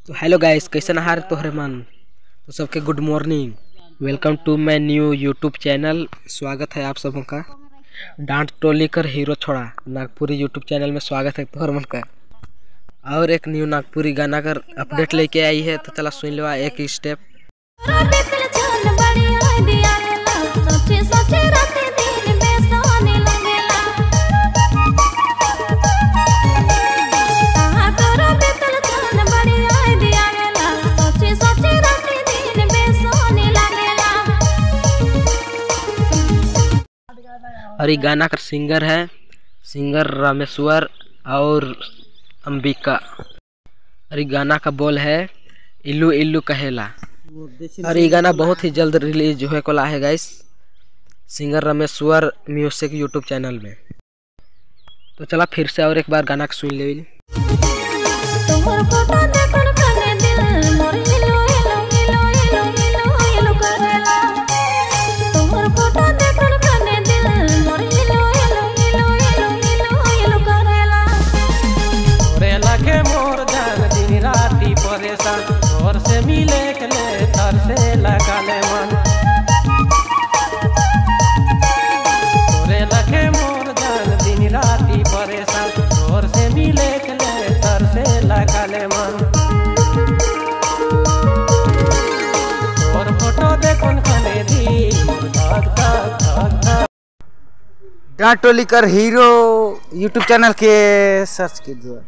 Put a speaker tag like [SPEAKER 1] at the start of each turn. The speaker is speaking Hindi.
[SPEAKER 1] तो हेलो गाइस, कैसे नहार तोहरे मन। तो सबके good morning, welcome to my new YouTube channel. स्वागत है आप सबों का डांट टोली कर हीरो छोड़ा नागपुरी यूट्यूब चैनल में। स्वागत है तोहर मन का। और एक न्यू नागपुरी गाना कर अपडेट लेके आई है, तो चला सुन लो एक स्टेप। और ये गाना का सिंगर है रामेश्वर और अंबिका। और ये गाना का बोल है इल्लू इल्लू कहेला। और ये गाना बहुत ही जल्द रिलीज होने को है guys, singer Rameshwar music YouTube channel में। तो चला फिर से और एक बार गाना का सुन ले।
[SPEAKER 2] और से मिले के ले तर से लगा ले मन, तोरे लगे मोर जान दिन राती परेशान। और से मिले के ले तर से लगा ले मन, और फोटो देखो खने दी धक धक धक धक।
[SPEAKER 3] डांट टोली कर हीरो यूट्यूब चैनल के सर्च कीजिए।